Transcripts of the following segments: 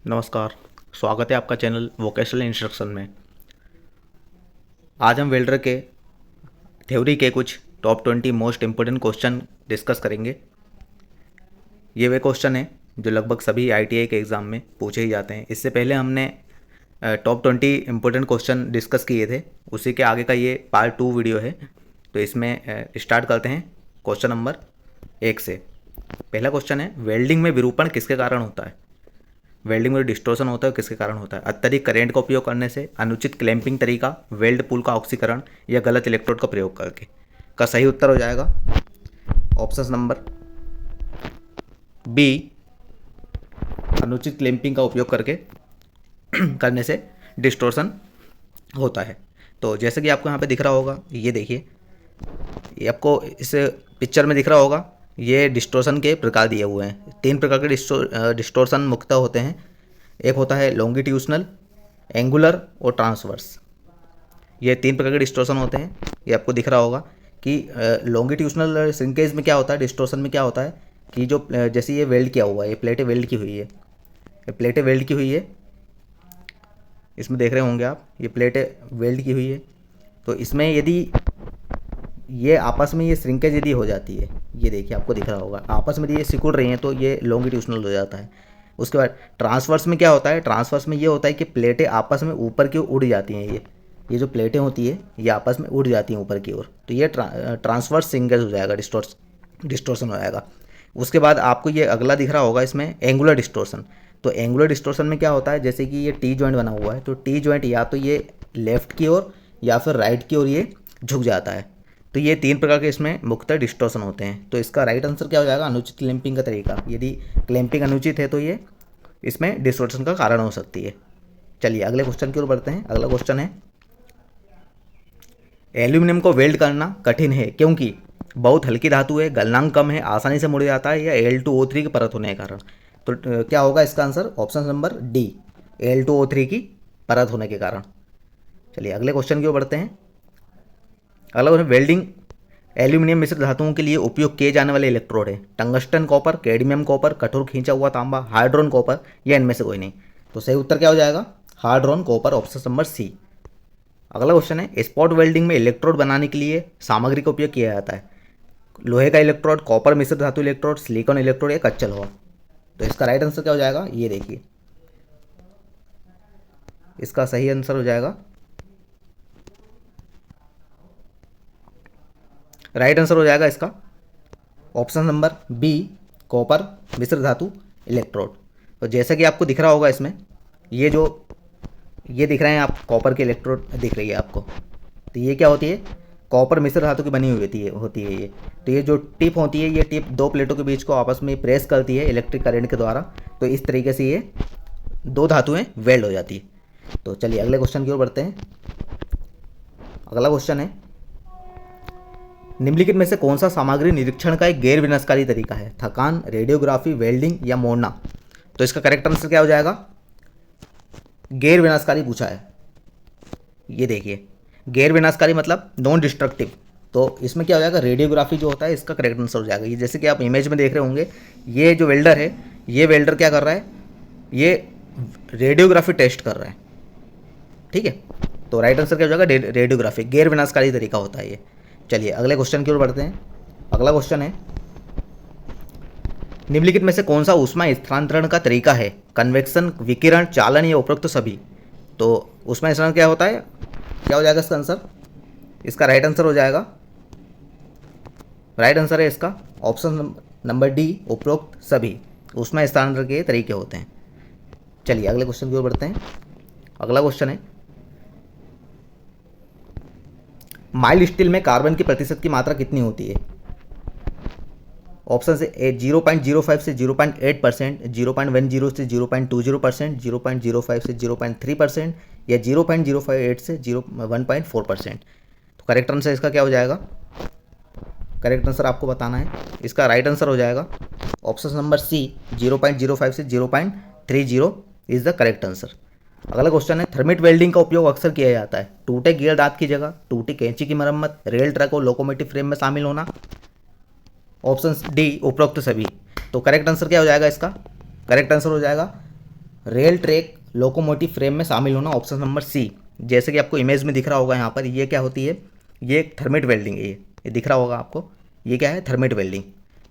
नमस्कार। स्वागत है आपका चैनल वोकेशनल इंस्ट्रक्शन में। आज हम वेल्डर के थ्योरी के कुछ top 20 most important question discuss करेंगे। ये वे क्वेश्चन हैं जो लगभग सभी आईटीआई के एग्ज़ाम में पूछे ही जाते हैं। इससे पहले हमने टॉप 20 इम्पोर्टेंट क्वेश्चन डिस्कस किए थे, उसी के आगे का ये पार्ट 2 वीडियो है। तो इसमें स्टार्ट करते हैं क्वेश्चन नंबर 1 से। पहला क्वेश्चन है, वेल्डिंग में विरूपण किसके कारण होता है? वेल्डिंग में डिस्टोर्शन होता है किसके कारण होता है? अत्यधिक करंट का उपयोग करने से, अनुचित क्लैंपिंग तरीका, वेल्ड पुल का ऑक्सीकरण या गलत इलेक्ट्रोड का प्रयोग करके। का सही उत्तर हो जाएगा ऑप्शन नंबर बी, अनुचित क्लैंपिंग का उपयोग करके करने से डिस्टोर्शन होता है। तो जैसे कि आपको यहाँ पे दिख रहा होगा, ये देखिए, ये आपको इस पिक्चर में दिख रहा होगा, ये डिस्टोर्शन के प्रकार दिए हुए हैं। 3 प्रकार के डिस्टोर्शन मुख्यतः होते हैं। एक होता है लॉन्गिट्यूशनल, एंगुलर और ट्रांसवर्स। ये 3 प्रकार के डिस्टोर्शन होते हैं। ये आपको दिख रहा होगा कि लॉन्गिट्यूशनल श्रिंकेज में क्या होता है, डिस्टोर्शन में क्या होता है कि जो जैसे ये वेल्ड किया हुआ है, ये प्लेटें वेल्ड की हुई है, ये प्लेटें वेल्ड की हुई है, इसमें देख रहे होंगे आप, ये प्लेटें वेल्ड की हुई है। तो इसमें यदि ये आपस में ये श्रिंकेज यदि हो जाती है, ये देखिए आपको दिख रहा होगा, आपस में यदि ये सिकुड़ रही हैं तो ये लॉन्गिट्यूशनल हो जाता है। उसके बाद ट्रांसवर्स में क्या होता है, ट्रांसवर्स में ये होता है कि प्लेटें आपस में ऊपर की ओर उड़ जाती हैं। ये जो प्लेटें होती है ये आपस में उड़ जाती हैं ऊपर की ओर, तो ये ट्रांसवर्स श्रिंकेज हो जाएगा, डिस्टोर्शन हो जाएगा। उसके बाद आपको ये अगला दिख रहा होगा इसमें एंगुलर डिस्टोर्शन। तो एंगुलर डिस्टोर्शन में क्या होता है, जैसे कि ये टी जॉइंट बना हुआ है, तो टी जॉइंट या तो ये लेफ्ट की ओर या फिर राइट की ओर ये झुक जाता है। तो ये 3 प्रकार के इसमें मुख्यतः डिस्टोर्शन होते हैं। तो इसका राइट आंसर क्या हो जाएगा, अनुचित क्लैंपिंग का तरीका। यदि क्लैंपिंग अनुचित है तो ये इसमें डिस्टोर्शन का कारण हो सकती है। चलिए अगले क्वेश्चन की ओर बढ़ते हैं। अगला क्वेश्चन है, एल्यूमिनियम को वेल्ड करना कठिन है क्योंकि बहुत हल्की धातु है, गलनांक कम है, आसानी से मुड़ जाता है, या Al2O3 की परत होने के कारण। तो क्या होगा इसका answer, option number D, Al2O3 की परत होने के कारण। चलिए अगले क्वेश्चन की ओर बढ़ते हैं। अगला क्वेश्चन, वेल्डिंग एल्यूमिनियम मिश्र धातुओं के लिए उपयोग किए जाने वाले इलेक्ट्रोड है टंगस्टन कॉपर, कैडमियम कॉपर, कठोर खींचा हुआ तांबा, हाइड्रोन कॉपर, या इनमें से कोई नहीं। तो सही उत्तर क्या हो जाएगा, हाइड्रोन कॉपर, ऑप्शन नंबर सी। अगला क्वेश्चन है, स्पॉट वेल्डिंग में इलेक्ट्रोड बनाने के लिए सामग्री का उपयोग किया जाता है लोहे का इलेक्ट्रोड, कॉपर मिश्र धातु इलेक्ट्रोड, सिलिकॉन इलेक्ट्रोड या कच्चा लोहा। तो इसका राइट आंसर क्या हो जाएगा, ये देखिए, इसका सही आंसर हो जाएगा, राइट आंसर हो जाएगा इसका ऑप्शन नंबर बी, कॉपर मिश्र धातु इलेक्ट्रोड। तो जैसा कि आपको दिख रहा होगा इसमें, ये दिख रहे हैं आप, कॉपर के इलेक्ट्रोड दिख रही है आपको। तो ये क्या होती है, कॉपर मिश्र धातु की बनी हुई होती है ये। तो ये जो टिप होती है, ये टिप 2 प्लेटों के बीच को आपस में प्रेस करती है इलेक्ट्रिक करंट के द्वारा। तो इस तरीके से ये 2 धातुएं वेल्ड हो जाती है। तो चलिए अगले क्वेश्चन की ओर बढ़ते हैं। अगला क्वेश्चन है, निम्नलिखित में से कौन सा सामग्री निरीक्षण का एक गैर विनाशकारी तरीका है, थकान, रेडियोग्राफी, वेल्डिंग या मोड़ना। तो इसका करेक्ट आंसर क्या हो जाएगा, गैर विनाशकारी पूछा है। ये देखिए, गैर विनाशकारी मतलब नॉन डिस्ट्रक्टिव। तो इसमें क्या हो जाएगा, रेडियोग्राफी जो होता है इसका करेक्ट आंसर हो जाएगा। ये जैसे कि आप इमेज में देख रहे होंगे, ये जो वेल्डर है, ये वेल्डर क्या कर रहा है, ये रेडियोग्राफी टेस्ट कर रहा है। ठीक है, तो राइट आंसर क्या हो जाएगा, रेडियोग्राफी, गैर विनाशकारी तरीका होता है ये। चलिए अगले क्वेश्चन की ओर बढ़ते हैं। अगला क्वेश्चन है, निम्नलिखित में से कौन सा ऊष्मा स्थानांतरण का तरीका है, कन्वेक्शन, विकिरण, चालन या उपरोक्त सभी। तो ऊष्मा स्थानांतरण क्या होता है, क्या हो जाएगा इसका आंसर, इसका राइट आंसर हो जाएगा, राइट आंसर है इसका ऑप्शन नंबर डी, उपरोक्त सभी ऊष्मा स्थानांतरण के तरीके होते हैं। चलिए अगले क्वेश्चन की ओर बढ़ते हैं। अगला क्वेश्चन है, माइल्ड स्टील में कार्बन की प्रतिशत की मात्रा कितनी होती है। ऑप्शन से 0.05 से 0.8%, 0.10 से 0.20%, 0.05 से 0.3% या 0.058 से 1.4%। तो करेक्ट आंसर इसका क्या हो जाएगा, करेक्ट आंसर आपको बताना है। इसका राइट आंसर हो जाएगा ऑप्शन नंबर सी, 0.05 से 0.30 इज द करेक्ट आंसर। अगला क्वेश्चन है, थर्मिट वेल्डिंग का उपयोग अक्सर किया जाता है टूटे गियर दांत की जगह, टूटी कैंची की मरम्मत, रेल ट्रक और लोकोमोटिव फ्रेम में शामिल होना। ऑप्शन डी, उपरोक्त सभी। तो करेक्ट आंसर क्या हो जाएगा इसका, करेक्ट आंसर हो जाएगा रेल ट्रैक लोकोमोटिव फ्रेम में शामिल होना, ऑप्शन नंबर सी। जैसे कि आपको इमेज में दिख रहा होगा यहाँ पर, ये क्या होती है, ये एक थर्मिट वेल्डिंग है। ये दिख रहा होगा आपको, ये क्या है, थर्मिट वेल्डिंग।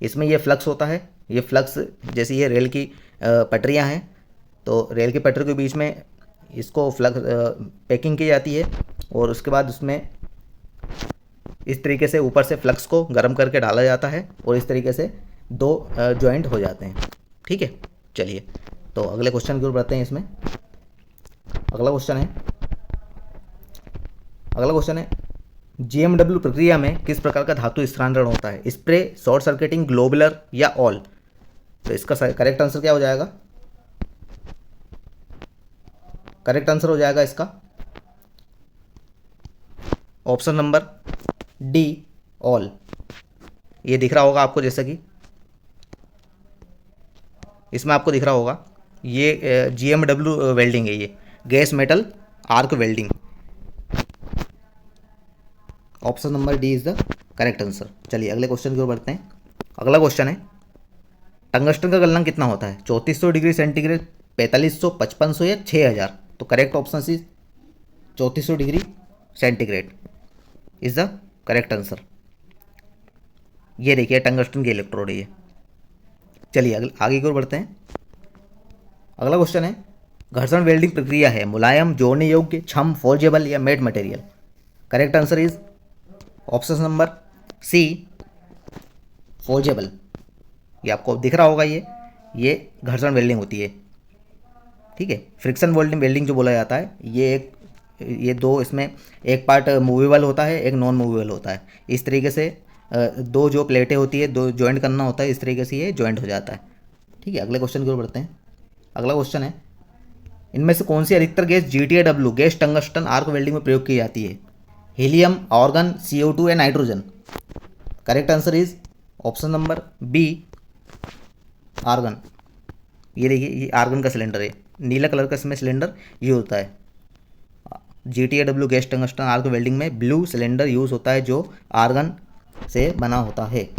इसमें ये फ्लक्स होता है, ये फ्लक्स जैसे ये रेल की पटरियाँ हैं, तो रेल की पटरी के बीच में इसको फ्लक्स पैकिंग की जाती है और उसके बाद उसमें इस तरीके से ऊपर से फ्लक्स को गर्म करके डाला जाता है और इस तरीके से दो जॉइंट हो जाते हैं। ठीक है, चलिए तो अगले क्वेश्चन की ओर बढ़ते हैं। इसमें अगला क्वेश्चन है जीएमडब्ल्यू प्रक्रिया में किस प्रकार का धातु स्थानांतरण होता है, स्प्रे, शॉर्ट सर्किटिंग, ग्लोबुलर या ऑल। तो इसका करेक्ट आंसर क्या हो जाएगा, करेक्ट आंसर हो जाएगा इसका ऑप्शन नंबर डी, ऑल। ये दिख रहा होगा आपको, जैसा कि इसमें आपको दिख रहा होगा, ये जीएमडब्ल्यू वेल्डिंग है, ये gas metal arc welding. Option number D is the correct answer. चलिए अगले क्वेश्चन की ओर बढ़ते हैं। अगला क्वेश्चन है टंगस्टन का गलनांक कितना होता है, 3400 डिग्री सेंटीग्रेड, 4500, 5500 या 6000। तो correct option is 3400 degree centigrade is the correct answer. ये देखिए टंगस्टन की इलेक्ट्रोड है ये। चलिए आगे की ओर बढ़ते हैं। अगला क्वेश्चन है घर्षण वेल्डिंग प्रक्रिया है मुलायम, जोड़ने योग्य, छम, फोल्जेबल या मेट material. Correct answer is option number C, फोल्जेबल। ये आपको दिख रहा होगा, ये घर्षण वेल्डिंग होती है। ठीक है, फ्रिक्शन वेल्डिंग जो बोला जाता है, ये दो, इसमें एक पार्ट मूवेबल होता है, एक नॉन मूवेबल होता है। इस तरीके से दो जो प्लेटें होती है, दो जॉइंट करना होता है, इस तरीके से ये जॉइंट हो जाता है। ठीक है, अगले क्वेश्चन की ओर बढ़ते हैं। अगला क्वेश्चन है इनमें से कौन सी अधिकतर gas GTAW gas tungsten arc welding में प्रयोग की जाती है, हीलियम, आर्गन, CO2 या nitrogen. Correct answer is option number B, argon. ये देखिए, ये आर्गन का सिलेंडर है, नीला कलर का इसमें सिलेंडर यूज होता है। GTAW gas tungsten arc welding में ब्लू सिलेंडर यूज होता है जो आर्गन से बना होता है।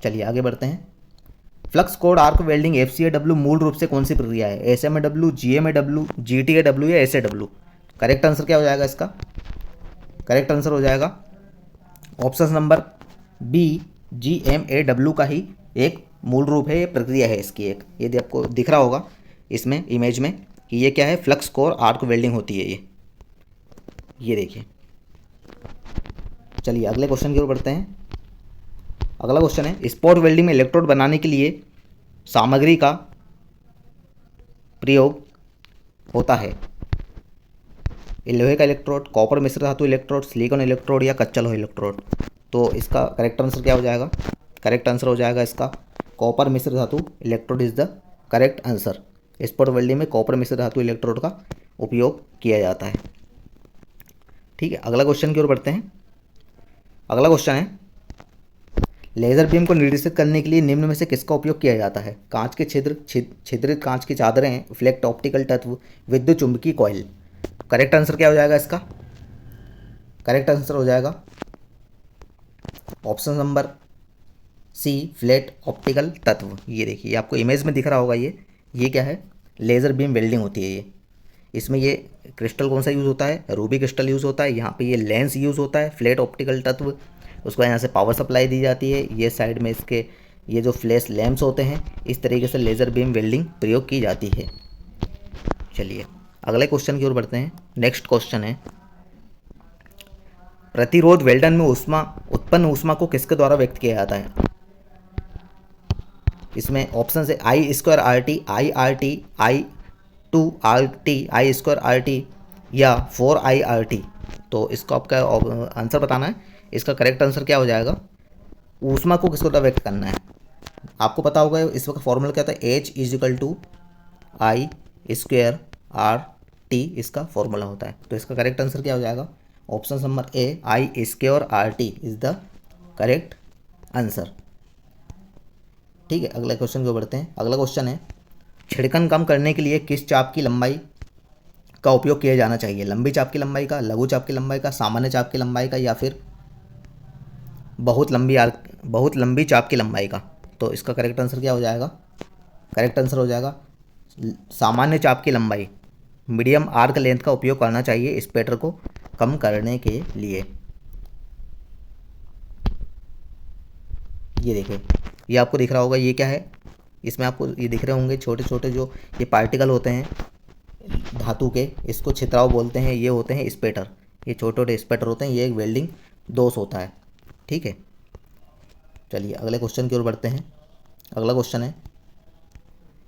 चलिए आगे बढ़ते हैं। Flux code arc welding FCAW मूल रूप से कौन सी प्रक्रिया है, SMAW, GMAW, GTAW या SAW। करेक्ट आंसर क्या हो जाएगा इसका, करेक्ट आंसर हो जाएगा ऑप्शन नंबर बी, GMAW का ही एक मूल रूप है, ये प्रक्रिया है इसकी एक। ये आपको दिख रहा होगा इसमें इमेज में कि ये क्या है, फ्लक्स कोर आर्क वेल्डिंग होती है ये देखिए। चलिए अगले क्वेश्चन की ओर बढ़ते हैं। अगला क्वेश्चन है स्पॉट वेल्डिंग में इलेक्ट्रोड बनाने के लिए सामग्री का प्रयोग होता है, लोहे का इलेक्ट्रोड, कॉपर मिश्र धातु इलेक्ट्रोड, सिलिकॉन इलेक्ट्रोड या कच्चा लोहा इलेक्ट्रोड। तो इसका करेक्ट आंसर क्या हो जाएगा, करेक्ट आंसर हो जाएगा इसका कॉपर मिश्र धातु electrode is the correct answer. Spot welding में कॉपर मिश्र धातु इलेक्ट्रोड का उपयोग किया जाता है। ठीक है, अगला क्वेश्चन की ओर बढ़ते हैं। अगला क्वेश्चन है लेज़र बीम को निर्देशित करने के लिए निम्न में से किसका उपयोग किया जाता है, कांच के छिद्रित कांच की चादरें, फ्लैक्ट ऑप्टिकल तत्व, विद्युत चुंबकीय कॉइल। करेक्ट आंसर क्या हो जाएगा इसका, करेक्ट आंसर हो जाएगा option number C, flat optical तत्व। ये देखिए आपको इमेज में दिख रहा होगा, ये क्या है, लेज़र बीम वेल्डिंग होती है ये। इसमें ये क्रिस्टल कौन सा यूज़ होता है, रूबी क्रिस्टल यूज़ होता है। यहाँ पे ये लेंस यूज़ होता है, फ्लैट ऑप्टिकल तत्व, उसको यहाँ से पावर सप्लाई दी जाती है। ये साइड में इसके ये जो फ्लैश लैंप्स होते हैं, इस तरीके से लेज़र बीम वेल्डिंग प्रयोग की जाती है। चलिए अगले क्वेश्चन की ओर बढ़ते हैं। नेक्स्ट क्वेश्चन है प्रतिरोध वेल्डन में उत्पन्न ऊष्मा को किसके द्वारा व्यक्त किया जाता है। इसमें ऑप्शन है I² RT, IRT, I2RT, I² RT या 4I RT। तो इसको आपका आंसर बताना है। इसका करेक्ट आंसर क्या हो जाएगा, ऊष्मा को किसको द्वारा व्यक्त करना है। आपको पता होगा इस वक्त फॉर्मूला क्या था, H = I² RT इसका फॉर्मूला होता है। तो इसका करेक्ट आंसर क्या हो जाएगा, option number A, I² RT is the correct answer. ठीक है, अगले क्वेश्चन को बढ़ते हैं। अगला क्वेश्चन है छिड़कन कम करने के लिए किस चाप की लंबाई का उपयोग किया जाना चाहिए, लंबी चाप की लंबाई का, लघु चाप की लंबाई का, सामान्य चाप की लंबाई का या फिर बहुत लंबी चाप की लंबाई का। तो इसका करेक्ट आंसर क्या हो जाएगा, करेक्ट आंसर हो जाएगा सामान्य चाप की लंबाई मीडियम आर्क लेंथ का उपयोग करना चाहिए स्पैटर को कम करने के लिए। ये देखिए, ये आपको दिख रहा होगा, ये क्या है, इसमें आपको ये दिख रहे होंगे छोटे छोटे जो ये पार्टिकल होते हैं धातु के, इसको छितराव बोलते हैं, ये होते हैं स्पैटर, ये छोटे छोटे स्पैटर होते हैं, ये एक वेल्डिंग दोष होता है। ठीक है, चलिए अगले क्वेश्चन की ओर बढ़ते हैं। अगला क्वेश्चन है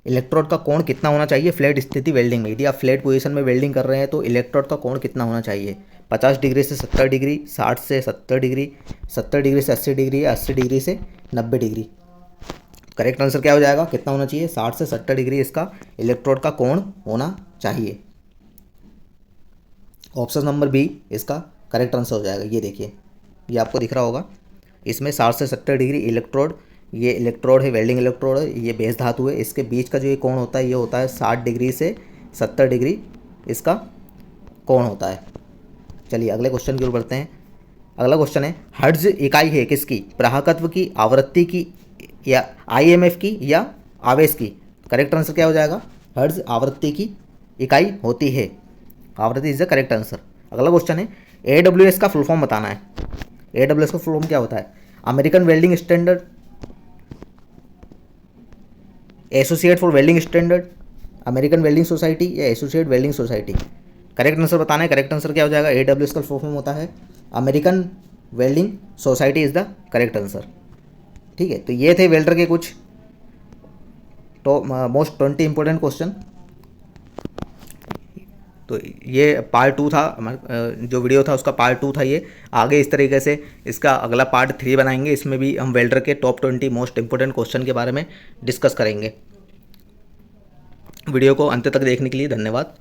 इलेक्ट्रोड का कोण कितना होना चाहिए फ्लैट स्थिति वेल्डिंग में। यदि आप फ्लैट पोजीशन में वेल्डिंग कर रहे हैं तो इलेक्ट्रोड का कोण कितना होना चाहिए, 50 डिग्री से 70 डिग्री, 60 से 70 डिग्री, 70 डिग्री से 80 डिग्री, 80 डिग्री से 90 डिग्री। करेक्ट आंसर क्या हो जाएगा, कितना होना चाहिए, 60 से 70 डिग्री इसका इलेक्ट्रोड का कोण होना चाहिए। ऑप्शन नंबर बी इसका करेक्ट आंसर हो जाएगा। ये देखिए, ये आपको दिख रहा होगा, इसमें 60 से 70 डिग्री इलेक्ट्रोड, ये इलेक्ट्रोड है, वेल्डिंग इलेक्ट्रोड है, ये बेस धातु है, इसके बीच का जो ये कोण होता है ये होता है 60 डिग्री से 70 डिग्री इसका कोण होता है। चलिए अगले क्वेश्चन की ओर बढ़ते हैं। अगला क्वेश्चन है हर्ट्ज इकाई है किसकी, प्राहकत्व की, आवृत्ति की, या IMF की, या आवेश की। करेक्ट आंसर क्या हो जाएगा, हर्ट्ज आवृत्ति की इकाई होती है, आवृत्ति इज द करेक्ट आंसर। अगला क्वेश्चन है AWS का फुल फॉर्म बताना है। AWS का फुल फॉर्म क्या होता है, American welding standard, associate for welding standard, American welding society, या associate welding society. Correct answer बताना है। करेक्ट आंसर क्या हो जाएगा, AWS का फुल फॉर्म होता है American welding society is the correct answer. ठीक है, तो ये थे वेल्डर के कुछ तो मोस्ट 20 इंपॉर्टेंट क्वेश्चन। तो ये पार्ट 2 था, जो वीडियो था उसका पार्ट 2 था ये। आगे इस तरीके से इसका अगला पार्ट 3 बनाएंगे, इसमें भी हम वेल्डर के टॉप 20 मोस्ट इंपॉर्टेंट क्वेश्चन के बारे में डिस्कस करेंगे। वीडियो को अंत तक देखने के लिए धन्यवाद।